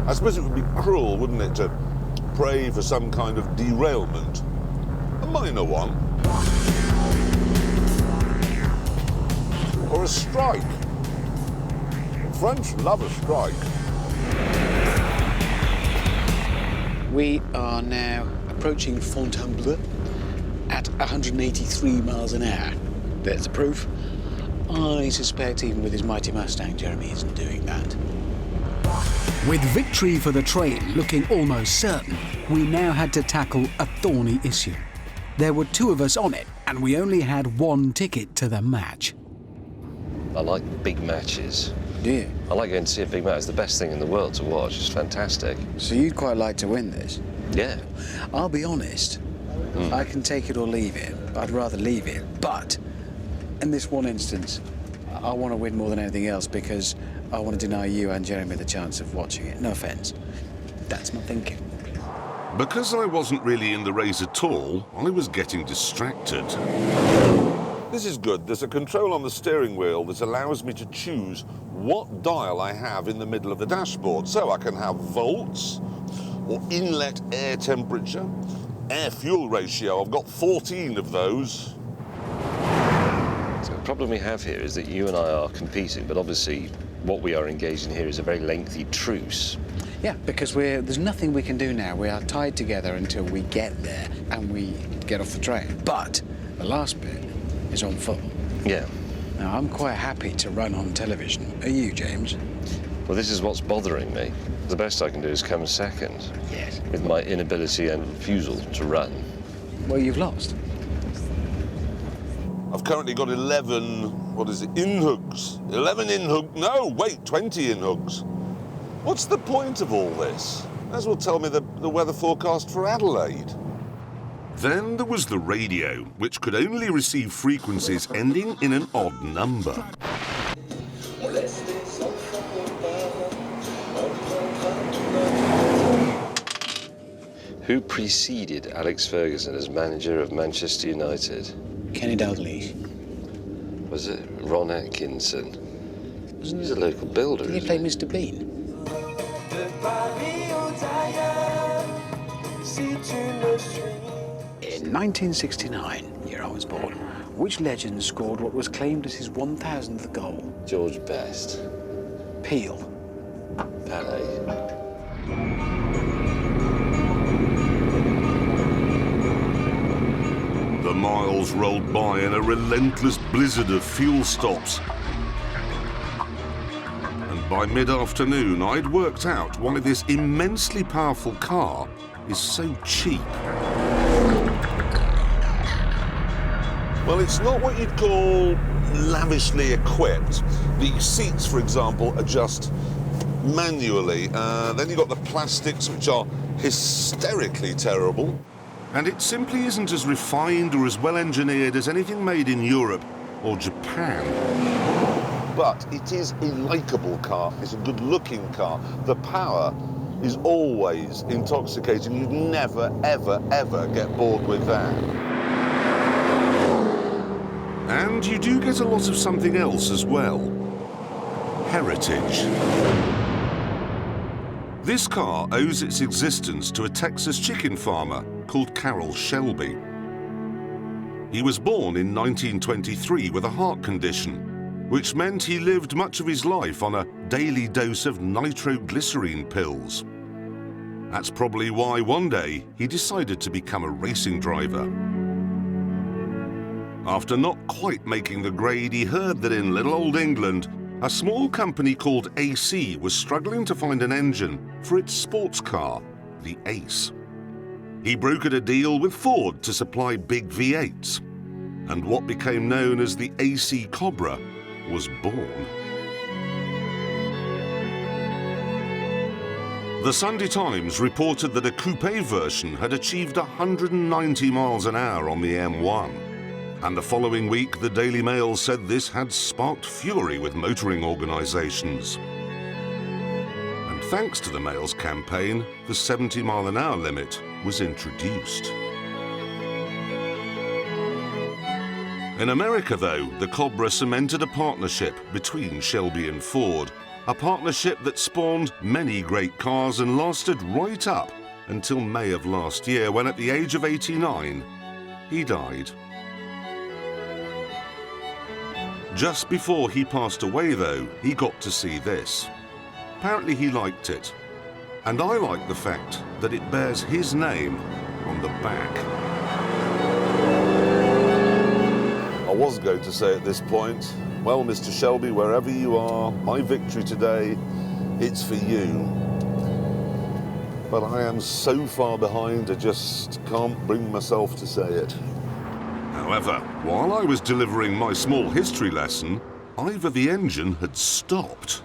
I suppose it would be cruel, wouldn't it, to pray for some kind of derailment. A minor one. Or a strike. The French love a strike. We are now approaching Fontainebleau at 183 miles an hour. There's the proof. I suspect even with his mighty Mustang, Jeremy isn't doing that. With victory for the train looking almost certain, we now had to tackle a thorny issue. There were 2 of us on it, and we only had 1 ticket to the match. I like big matches. Do you? I like going to see a big match. It's the best thing in the world to watch. It's fantastic. So you'd quite like to win this? Yeah. I'll be honest. I can take it or leave it. I'd rather leave it. But in this one instance, I want to win more than anything else because I want to deny you and Jeremy the chance of watching it. No offence. That's my thinking. Because I wasn't really in the race at all, I was getting distracted. This is good. There's a control on the steering wheel that allows me to choose what dial I have in the middle of the dashboard. So I can have volts, or inlet air temperature, air-fuel ratio. I've got 14 of those. So the problem we have here is that you and I are competing, but obviously what we are engaged in here is a very lengthy truce. Yeah, because there's nothing we can do now. We are tied together until we get there and we get off the train. But the last bit is on foot. Yeah. Now, I'm quite happy to run on television. Are you, James? Well, this is what's bothering me. The best I can do is come second. Yes. With my inability and refusal to run. Well, you've lost. I've currently got 11, in-hooks. 11 in-hook, no, wait, 20 in-hooks. What's the point of all this? May as well tell me the weather forecast for Adelaide. Then there was the radio, which could only receive frequencies ending in an odd number. Who preceded Alex Ferguson as manager of Manchester United? Kenny Dalglish. Was it Ron Atkinson? Wasn't he a local builder? Did he play Mr. Bean? In 1969, year I was born, which legend scored what was claimed as his 1,000th goal? George Best. Peel. Pele. The miles rolled by in a relentless blizzard of fuel stops. And by mid-afternoon, I'd worked out why this immensely powerful car is so cheap. Well, it's not what you'd call lavishly equipped. The seats, for example, adjust manually. Then you've got the plastics, which are hysterically terrible. And it simply isn't as refined or as well engineered as anything made in Europe or Japan. But it is a likeable car. It's a good-looking car. The power is always intoxicating. You'd never, ever, ever get bored with that. And you do get a lot of something else as well. Heritage. This car owes its existence to a Texas chicken farmer called Carroll Shelby. He was born in 1923 with a heart condition, which meant he lived much of his life on a daily dose of nitroglycerine pills. That's probably why one day he decided to become a racing driver. After not quite making the grade, he heard that in little old England, a small company called AC was struggling to find an engine for its sports car, the Ace. He brokered a deal with Ford to supply big V8s, and what became known as the AC Cobra was born. The Sunday Times reported that a coupe version had achieved 190 miles an hour on the M1. And the following week, the Daily Mail said this had sparked fury with motoring organisations. And thanks to the Mail's campaign, the 70-mile-an-hour limit was introduced. In America, though, the Cobra cemented a partnership between Shelby and Ford, A partnership that spawned many great cars and lasted right up until May of last year, when at the age of 89, he died. Just before he passed away, though, he got to see this. Apparently he liked it. And I like the fact that it bears his name on the back. I was going to say at this point, well, Mr. Shelby, wherever you are, my victory today, it's for you. But I am so far behind, I just can't bring myself to say it. However, while I was delivering my small history lesson, either the engine had stopped